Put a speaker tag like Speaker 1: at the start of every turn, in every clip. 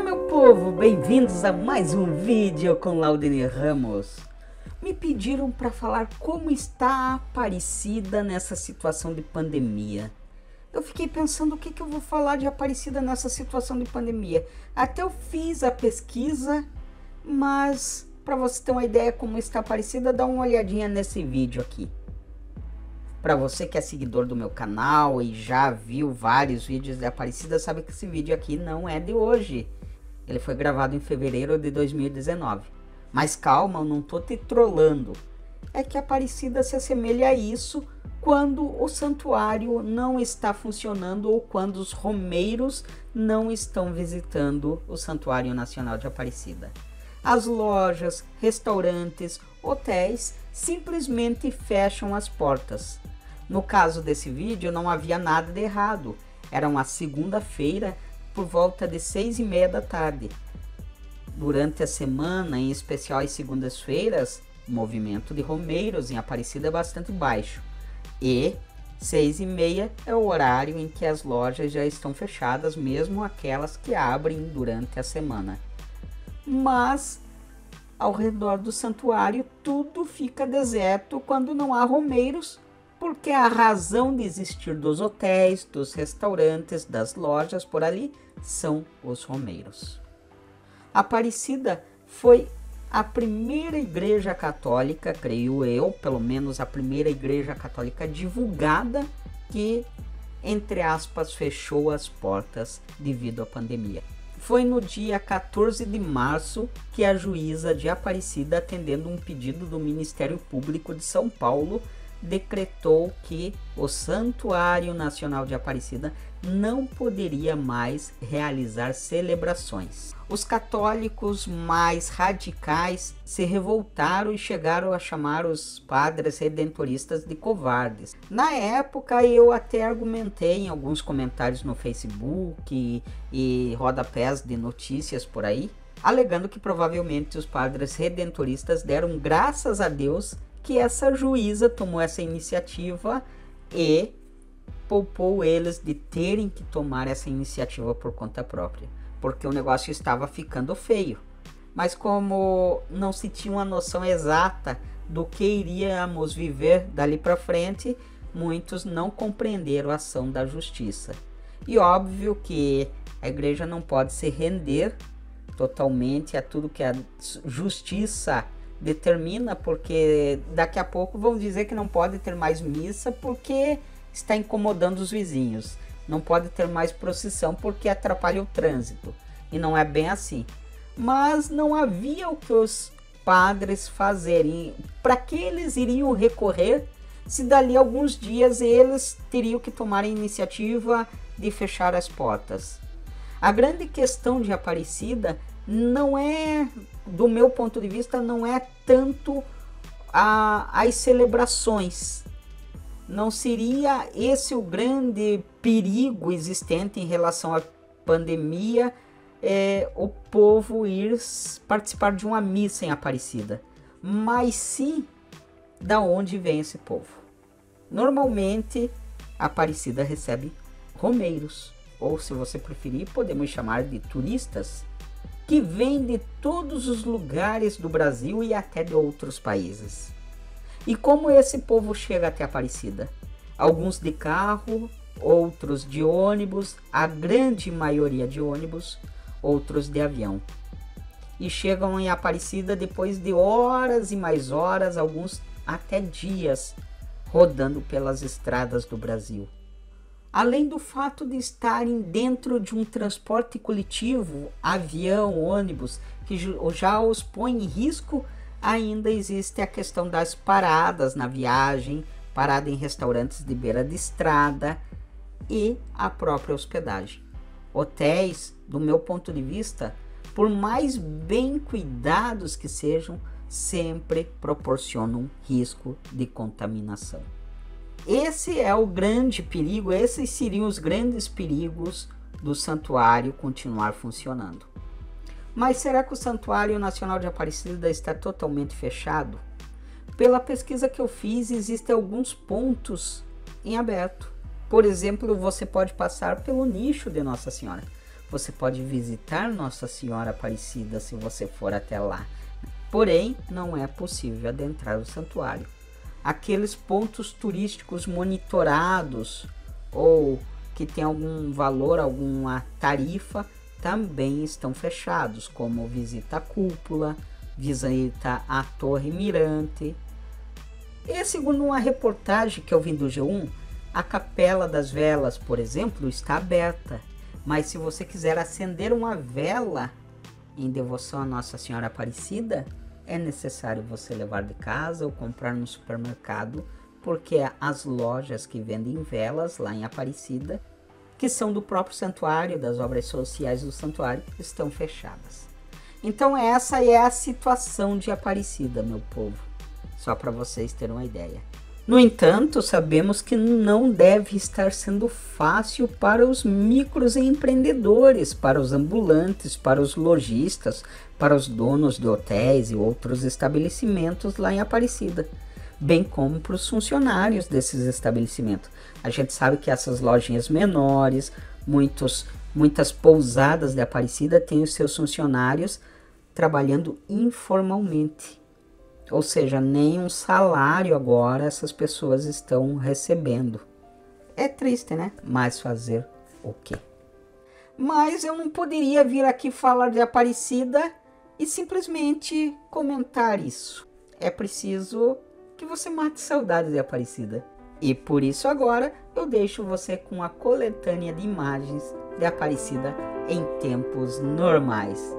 Speaker 1: meu povo, bem-vindos a mais um vídeo com Laudine Ramos. Me pediram para falar como está a Aparecida nessa situação de pandemia. Eu fiquei pensando o que eu vou falar de Aparecida nessa situação de pandemia. Até eu fiz a pesquisa, mas para você ter uma ideia como está a Aparecida, dá uma olhadinha nesse vídeo aqui. Para você que é seguidor do meu canal e já viu vários vídeos de Aparecida, sabe que esse vídeo aqui não é de hoje. Ele foi gravado em fevereiro de 2019. Mas calma, eu não tô te trollando. É que Aparecida se assemelha a isso quando o santuário não está funcionando ou quando os romeiros não estão visitando o Santuário Nacional de Aparecida. As lojas, restaurantes, hotéis simplesmente fecham as portas. No caso desse vídeo não havia nada de errado. Era uma segunda-feira por volta de 6h30 da tarde. Durante a semana, em especial às segundas-feiras, o movimento de romeiros em Aparecida é bastante baixo. E 6h30 é o horário em que as lojas já estão fechadas, mesmo aquelas que abrem durante a semana. Mas ao redor do santuário tudo fica deserto quando não há romeiros, porque a razão de existir dos hotéis, dos restaurantes, das lojas por ali são os romeiros. Aparecida foi a primeira igreja católica, creio eu, pelo menos a primeira igreja católica divulgada que, entre aspas, fechou as portas devido à pandemia. Foi no dia 14 de março que a juíza de Aparecida, atendendo um pedido do Ministério Público de São Paulo, decretou que o Santuário Nacional de Aparecida não poderia mais realizar celebrações. Os católicos mais radicais se revoltaram e chegaram a chamar os padres redentoristas de covardes. Na época eu até argumentei em alguns comentários no Facebook e rodapés de notícias por aí, alegando que provavelmente os padres redentoristas deram graças a Deus que essa juíza tomou essa iniciativa e poupou eles de terem que tomar essa iniciativa por conta própria, porque o negócio estava ficando feio. Mas como não se tinha uma noção exata do que iríamos viver dali para frente, muitos não compreenderam a ação da justiça. E óbvio que a igreja não pode se render totalmente a tudo que a justiça determina, porque daqui a pouco vão dizer que não pode ter mais missa porque está incomodando os vizinhos, não pode ter mais procissão porque atrapalha o trânsito, e não é bem assim. Mas não havia o que os padres fazerem, para que eles iriam recorrer se dali a alguns dias eles teriam que tomar a iniciativa de fechar as portas. A grande questão de Aparecida não é, do meu ponto de vista, não é tanto as celebrações. Não seria esse o grande perigo existente em relação à pandemia, o povo ir participar de uma missa em Aparecida, mas sim da onde vem esse povo. Normalmente Aparecida recebe romeiros, ou se você preferir, podemos chamar de turistas, que vêm de todos os lugares do Brasil e até de outros países. E como esse povo chega até Aparecida? Alguns de carro, outros de ônibus, a grande maioria de ônibus, outros de avião. E chegam em Aparecida depois de horas e mais horas, alguns até dias, rodando pelas estradas do Brasil. Além do fato de estarem dentro de um transporte coletivo, avião, ônibus, que já os põe em risco, ainda existe a questão das paradas na viagem, parada em restaurantes de beira de estrada e a própria hospedagem. Hotéis, do meu ponto de vista, por mais bem cuidados que sejam, sempre proporcionam risco de contaminação. Esse é o grande perigo, esses seriam os grandes perigos do santuário continuar funcionando. Mas será que o Santuário Nacional de Aparecida está totalmente fechado? Pela pesquisa que eu fiz, existem alguns pontos em aberto. Por exemplo, você pode passar pelo nicho de Nossa Senhora. você pode visitar Nossa Senhora Aparecida se você for até lá. Porém, não é possível adentrar o santuário. Aqueles pontos turísticos monitorados ou que tem algum valor, alguma tarifa, também estão fechados, como visita à cúpula, visita à Torre Mirante. E segundo uma reportagem que eu vi do G1, a Capela das Velas, por exemplo, está aberta. Mas se você quiser acender uma vela em devoção a Nossa Senhora Aparecida, é necessário você levar de casa ou comprar no supermercado, porque as lojas que vendem velas lá em Aparecida, que são do próprio santuário, das obras sociais do santuário, estão fechadas. Então essa é a situação de Aparecida, meu povo, só para vocês terem uma ideia. No entanto, sabemos que não deve estar sendo fácil para os microempreendedores, para os ambulantes, para os lojistas, para os donos de hotéis e outros estabelecimentos lá em Aparecida, bem como para os funcionários desses estabelecimentos. A gente sabe que essas lojinhas menores, muitas pousadas de Aparecida têm os seus funcionários trabalhando informalmente. Ou seja, nem um salário agora essas pessoas estão recebendo. É triste, né? Mas fazer o quê? Mas eu não poderia vir aqui falar de Aparecida e simplesmente comentar isso. É preciso que você mate saudade de Aparecida. E por isso agora eu deixo você com a coletânea de imagens de Aparecida em tempos normais.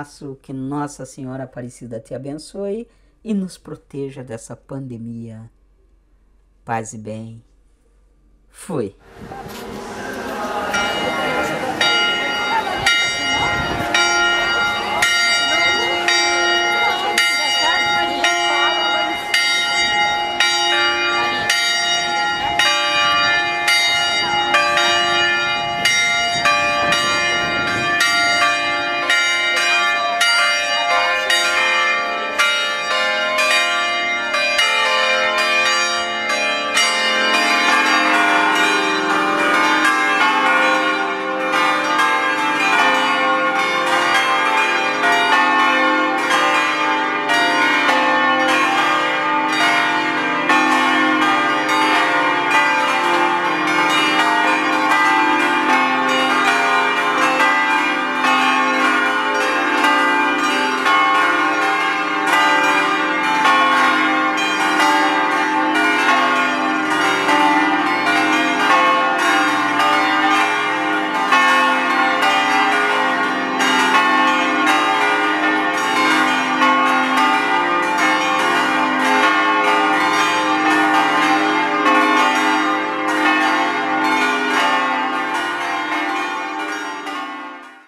Speaker 1: abraço, que Nossa Senhora Aparecida te abençoe e nos proteja dessa pandemia. Paz e bem. Fui.